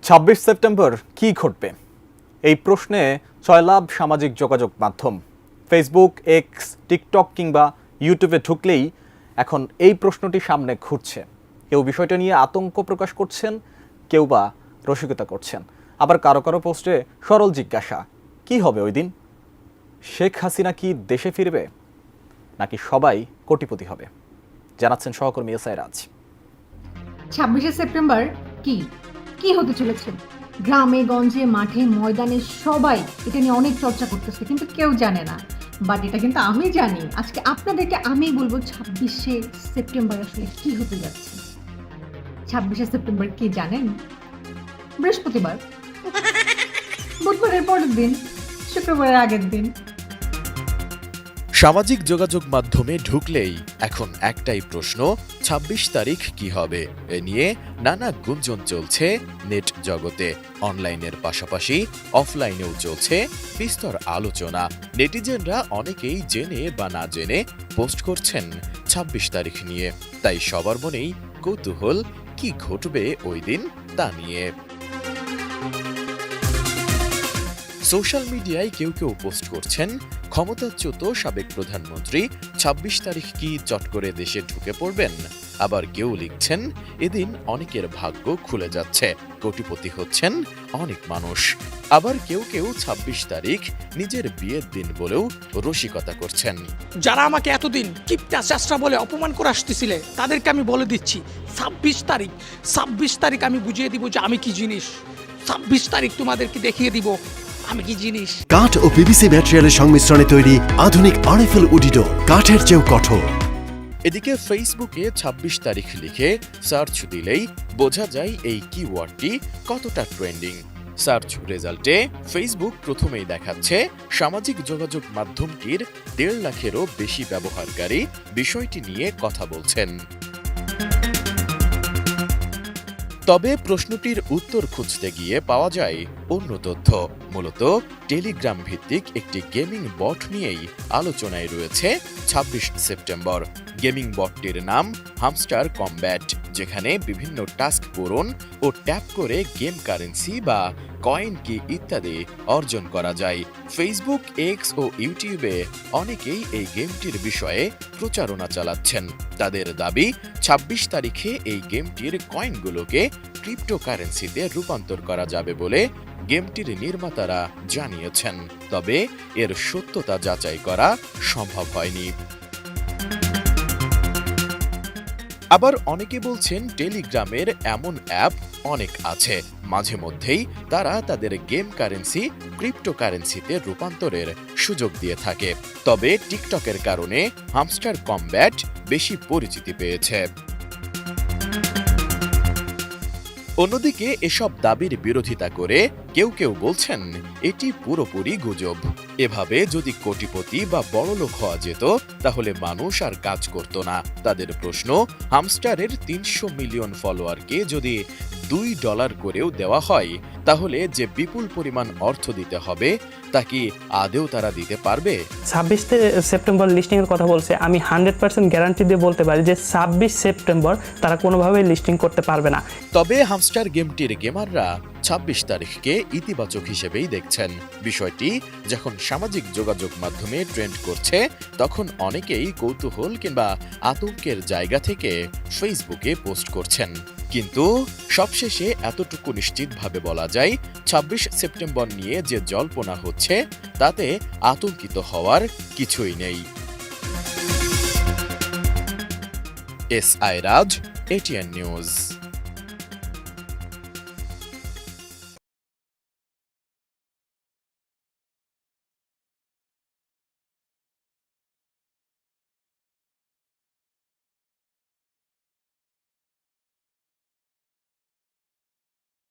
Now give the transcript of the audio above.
২৬ September কী ঘটবে এই প্রশ্নে জয়লাভ সামাজিক যোগাযোগ মাধ্যম ফেসবুক, এক্স, টিকটক কিংবা ইউটিউবে ঢুকলেই এখন এই প্রশ্নটি সামনে ঘুরছে। কেউ বিষয়টা নিয়ে আতঙ্ক প্রকাশ করছেন, কেউ বা রসিকতা করছেন, আবার কারো কারো পোস্টে সরল জিজ্ঞাসা, কি হবে ওই দিন? শেখ হাসিনা কি দেশে ফিরবে, নাকি সবাই কোটিপতি হবে? জানাচ্ছেন সহকর্মী এসআই রাজ। ২৬শে সেপ্টেম্বর কি হতে চলেছে? গ্রামে গঞ্জে মাঠে ময়দানে সবাই এটা নিয়ে অনেক চর্চা করতেছে, কিন্তু কেউ জানে না। বাট এটা কিন্তু আমি জানি। আজকে আপনাদেরকে আমি বলবো ২৬শে সেপ্টেম্বর আসলে কি হতে যাচ্ছে। ২৬শে সেপ্টেম্বর কি জানেন? বৃহস্পতিবার, বুধবারের পরের দিন, শুক্রবারের আগের দিন। সামাজিক যোগাযোগ মাধ্যমে ঢুকলেই এখন একটাই প্রশ্ন, ২৬ তারিখ কি হবে? এ নিয়ে নানা গুঞ্জন চলছে নেট জগতে। অনলাইনের পাশাপাশি অফলাইনেও চলছে বিস্তর আলোচনা। নেটিজেনরা অনেকেই জেনে বা না জেনে পোস্ট করছেন ২৬ তারিখ নিয়ে। তাই সবার মনেই কৌতূহল, কি ঘটবে ওই দিন তা নিয়ে। সোশ্যাল মিডিয়ায় কেউ কেউ পোস্ট করছেন, ক্ষমতাচ্যুত সাবেক প্রধানমন্ত্রী ২৬ তারিখ কি চট করে দেশে ঢুকে পড়বেন? আবার কেউ লিখছেন, এদিন অনেকের ভাগ্য খুলে যাচ্ছে, কোটিপতি হচ্ছেন অনেক মানুষ। আবার কেউ কেউ ২৬ তারিখ নিজের বিয়ের দিন বলেও রসিকতা করছেন। যারা আমাকে এতদিন কিপটা চেষ্টা বলে অপমান করে আসতেছিলে, তাদেরকে আমি বলে দিচ্ছি ২৬ তারিখ আমি বুঝিয়ে দিব যে আমি কি জিনিস। ২৬ তারিখ তোমাদেরকে দেখিয়ে দিব আমি কি জিনিস। কাঠ ও পিভিসি ম্যাটেরিয়ালের সংমিশ্রণে তৈরি আধুনিক আরএফএল উডিডোর, কাঠের চেয়েও কঠোর। এদিকে ফেসবুকে ২৬ তারিখ লিখে সার্চ দিলেই বোঝা যায় এই কিওয়ার্ডটি কতটা ট্রেন্ডিং। সার্চ রেজাল্টে ফেসবুক প্রথমেই দেখাচ্ছে সামাজিক যোগাযোগ মাধ্যমটির ১.৫ লাখেরও বেশি ব্যবহারকারী বিষয়টি নিয়ে কথা বলছেন। তবে প্রশ্নটির উত্তর খুঁজতে গিয়ে পাওয়া যায় অন্য তথ্য। মূলত টেলিগ্রাম ভিত্তিক একটি গেমিং বট নিয়েই আলোচনায় রয়েছে ২৬ সেপ্টেম্বর। গেমিং বটটির নাম হামস্টার কমব্যাট, যেখানে বিভিন্ন টাস্ক পূরণ ও ট্যাপ করে গেম কারেন্সি বা কয়েন কি ইত্যাদি অর্জন করা যায়। ফেসবুক, এক্স ও ইউটিউবে অনেকেই এই গেমটির বিষয়ে প্রচারণা চালাচ্ছেন। তাদের দাবি, ২৬ তারিখে এই গেমটির কয়েনগুলোকে ক্রিপ্টোকারেন্সিতে রূপান্তর করা যাবে বলে গেমটির নির্মাতারা জানিয়েছেন। তবে এর সত্যতা যাচাই করা সম্ভব হয়নি। আবার অনেকে বলছেন, টেলিগ্রামের এমন অ্যাপ অনেক আছে, মাঝে মধ্যেই তারা তাদের গেম কারেন্সি ক্রিপ্টোকারেন্সিতে রূপান্তরের সুযোগ দিয়ে থাকে। তবে টিকটকের কারণে হামস্টার কমব্যাট বেশি পরিচিতি পেয়েছে। অন্যদিকে এসব দাবির বিরোধিতা করে কেউ কেউ বলছেন, এটি পুরোপুরি গুজব। এভাবে যদি কোটিপতি বা বড়লোক হওয়া যেত, তাহলে মানুষ আর কাজ করত না। তাদের প্রশ্ন, হামস্টারের ৩০০ মিলিয়ন ফলোয়ারকে যদি $2 করেও দেওয়া হয়, তাহলে যে বিপুল পরিমাণ অর্থ দিতে হবে, তা কি আদেও তারা দিতে পারবে? ২৬ সেপ্টেম্বর লিস্টিং এর কথা বলছে। আমি 100% গ্যারান্টি দিয়ে বলতে পারি যে ২৬ সেপ্টেম্বর তারা কোনোভাবেই লিস্টিং করতে পারবে না। তবে হামস্টার গেমটির গেমাররা ২৬ তারিখকে ইতিবাচক হিসেবেই দেখছেন। বিষয়টি যখন সামাজিক যোগাযোগ মাধ্যমে ট্রেন্ড করছে, তখন অনেকেই কৌতূহল কিংবা আতঙ্কের জায়গা থেকে ফেসবুকে পোস্ট করছেন। কিন্তু সবশেষে এতটুকু নিশ্চিতভাবে বলা যায়, ২৬ সেপ্টেম্বর নিয়ে যে জল্পনা হচ্ছে, তাতে আতঙ্কিত হওয়ার কিছুই নেই। এসআই রাজ, এটিএন নিউজ।